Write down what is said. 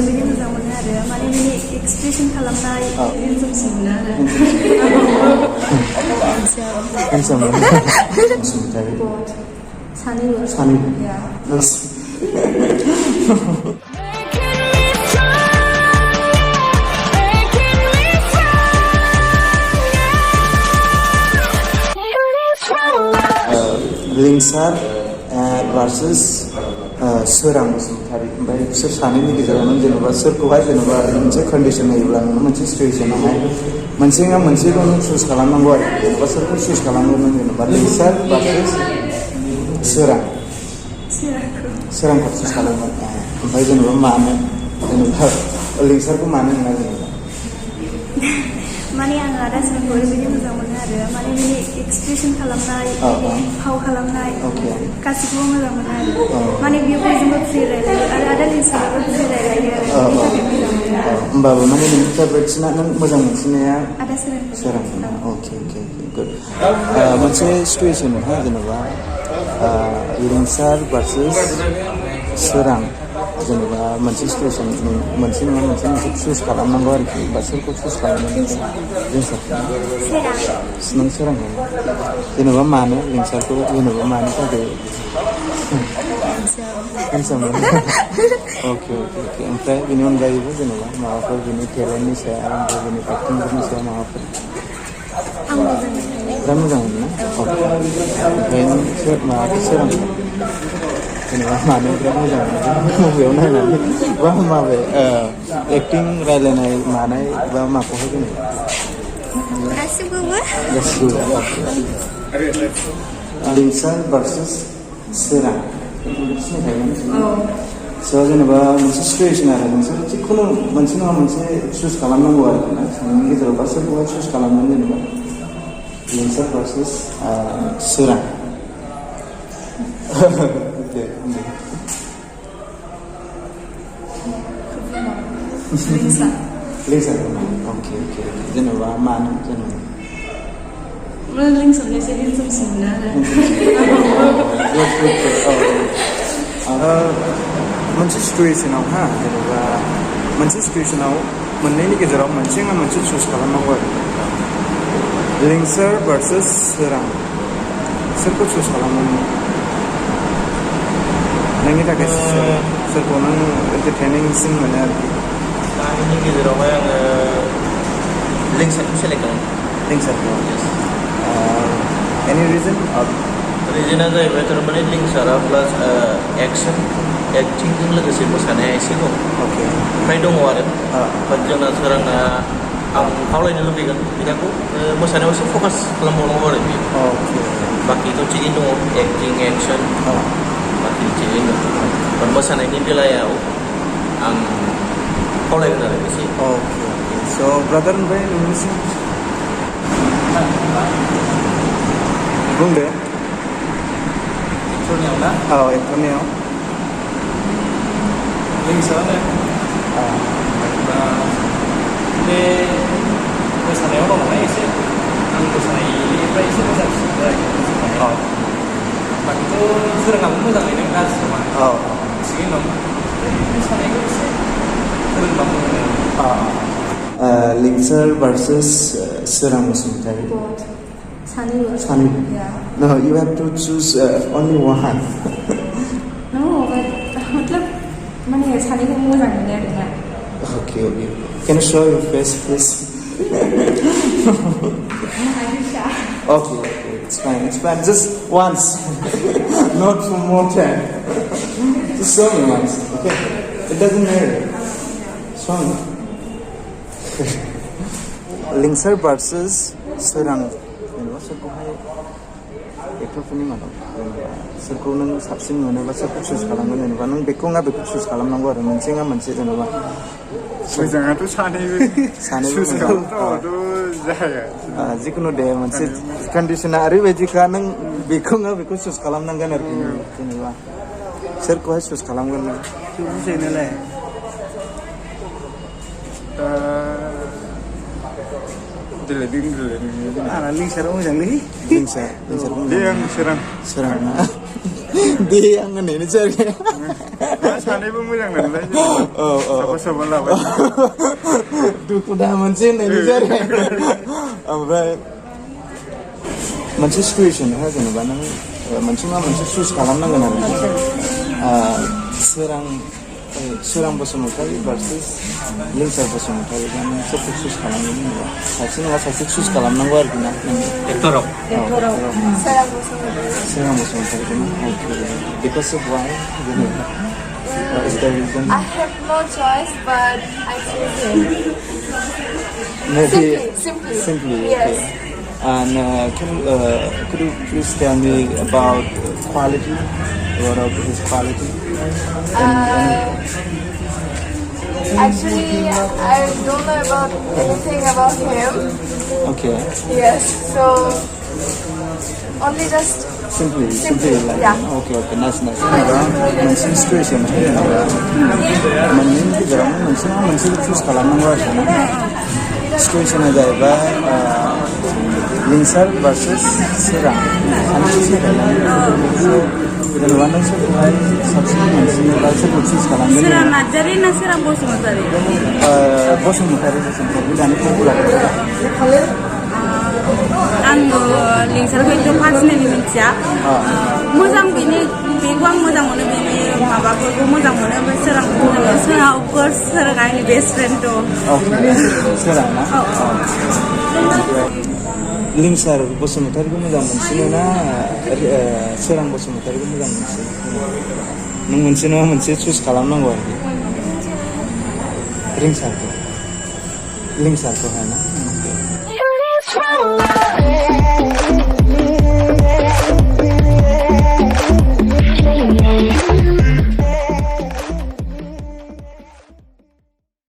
ओरैबायदि मोजां मोनो आरो माने बिनि एक्सप्रेसन खालामनाय हेन्डसामसिन मोनो आरो handsome Basumatary Sunny yeah nice Lingshar versus Swrang Basumatary ओमफ्राय बिसोर सानैनि गेजेरावनो जेनेबा सोरखौहाय जेनेबा मोनसे कन्डिशन होयोब्ला नोङो मोनसे सिचुएशनावहाय मोनसेया मोनसेखौ नों चुज खालामनांगौ आरो जेनेबा सोरखौ चुज खालामगोन जेनेबा Lingshar versus Swrang Swrangखौ चुज खालामगोन ओमफ्राय जेनेबा मानो जेनेबा Lingsharखौ मानो नङा जेनेबा माने आं आदा Swrangखौ ओरैबायदि मोजां मोनो आरो माने बिनि एक्सप्रेसन खालामनाय फाव खालामनाय गासिखौबो मोजां मोनो आरो माने बियो बयजोंबो फ्रि रायलायो आरो आदा Lingsharआबो फ्रि रायलायो आरो होमबाबो माने नोंनि फेभरेटसिना नों मोजां मोनसिननाया आदा Swrang अके गुड मोनसे सिचुएसन हा जेनेबा Lingshar versus Swrang जेनेबा मोनसे सिचुएसन मोनसे नङा मोनसे चुज खालामनांगौ आरोखि बा सोरखौ चुज खालामनांगौ नों Swrangखौ जेनेबा मानो Lingsharखौ जेनेबा मानि थाखाय handsome अके ओमफ्राय बेनि अनगायैबो जेनेबा माबाफोर बिनि टेलेन्टनि सायाव ओमफ्राय बिनि एक्टिंफोरनि सायाव माबाफोर बिराद मोजां मोनो ना ओमफ्राय नों माबाखौ Swrang जेनेबा मानो बिराद मोजां मोनो मबाइलाव नायनानै बा माबे एक्टिं रायलायनाय मानाय बा माखौहाय जेनेबा गासिबो Lingshar versus Swrang स' जेनेबा मोनसे सिचुएसन आरो नोंसोर जिखुनु मोनसे नङा मोनसे चुज खालामनांगौ आरोखि ना सानैनि गेजेराव बा सोरखौहाय चुज खालामगोन जेनेबा Lingshar versus Swrang Lingshar अके जेनेबा मानो जेनेबा Lingsharनि एसे हेन्डसामसिन मोनो आरो मोनसे सिचुएसनाव हा जेनेबा मोनसे सिचुएसनाव मोननैनि गेजेराव मोनसे नङा मोनसे चुज खालामनांगौ आरो Lingshar versus Swrang सोरखौ चुज खालामगोन नोंनि थाखाय सोरखौ नों एन्टारटेनिंसिन मोनो आरोखि सानैनि गेजेरावहाय आङो Lingsharखौ सेलेक्ट खालामो Lingsharखौ एनि रिजन रिजोना जाहैबाय थारमाने Lingsharआ प्लास एक्टिंजों लोगोसे मोसानाया एसे दं अके ओमफ्राय दङ आरो बाट जोंना Swrangआ आं खावलायनो लुबैगोन बिथांखौ मोसानायाव एसे फकास खालामबावनांगौ आरो बियो बाखिथ' थिगैनो दङ एक्टिं एक्सन बाखि थिगैनो दं बाट मोसानायनि बेलायाव आं खावलायगोन आरो एसे अके स' ब्रादार ओमफ्राय नोंनिसिम बुंदो एक्टरनियाव ना एक्टरनियाव Lingsharआनो बे मोसानायाव दं नालाय एसे आं मोसानायनिफ्राय एसे मोजांसिन बाखिथ' Swrangआबो मोजाङैनो गाज्रि नङा थिगैनो दं मोसानायखौ एसे फोरोंबा मोजां Lingshar versus Swrang Basumatary Sunny no you have to choose only one no but मतलब माने सानैखौ मोजां मोनो आरोना okay can you show your face please okay it's fine just once not for more time just show me once okay it doesn't matter show me Lingshar versus Swrang जेनेबा सोरखौहाय एक्टरफोरनि मादाव जेनेबा सोरखौ नों साबसिन मोनो बा सोरखौ चुज खालामगोन जेनेबा नों बेखौ नङा बेखौ चुज खालामनांगौ आरो मोनसे नङा मोनसे जेनेबा मोजाङाथ' सानैबो जाया जिखुनु दे मोनसे कन्डिसना ओरैबायदिखा नों बेखौ नङा बेखौ चुज खालामनांगोन आरोखि जेनेबा सोरखौहाय चुज खालामगोन नों बुजियो नालाय आंना Lingshar मोजांलै Lingshar दे आं Swrang दे आं होननायनोसै आरोखि सानैबो मोजां नालाय साफा साफा लाबाय दुखु दाहा मोनसे होननायनि जाबाय ओमफ्राय मोनसे सिटुएसन हा जेनेबा नों मोनसे नङा मोनसे चुज खालामनांगोन आरो सोरां बसुमतारी भार्सेस लिंसार बसुमतारी नों सोरखौ चुज खालामगोन होनबा सासे नङा सासे चुज खालामनांगौ आरोखि ना एक्टराव सोरां बसुमतारीखौ बिकज अफ वाइ जेनेबा is the reason? I have no choice, but I choose him. Maybe Simply. Yes. Okay. And could you please tell me about quality? What of his quality? Actually, I don't know about anything about him. Okay. Yes, so only just Simply like yeah. Okay, nice. मोनसे सिटुएसन मोननैनि गेजेरावनो मोनसे नङा मोनसेखौ choose खालामनांगौ आरोखि ना सिटुएसना जाहैबाय लिंसार भार्सेस सोरां जेनेबा नों सोरखौहाय साबसिन मोनसिनोबा सोरखौ चुज खालामगोन Swrang Narzary na Swrang Basumatary? Basumatary दानि पपुलार आङो लिंसारखौ एकदम पार्सनेलि मिथिया मोजां बेखौ आं मोजां मोनो बेनि माबाफोरखौ मोजां मोनो ओमफ्राय सोरांखौ मोजां मोनो सोरां अफकर्स सोराङा आंनि बेस्ट फ्रेन्ड सोरां ना लिंसार बसुमतारीखौ मोजां मोनसिनो ना सोरां बसुमतारीखौ मोजां मोनसिनो नों मोनसे नङा मोनसे चुज खालामनांगौ आरोखि लिंसारखौहाय ना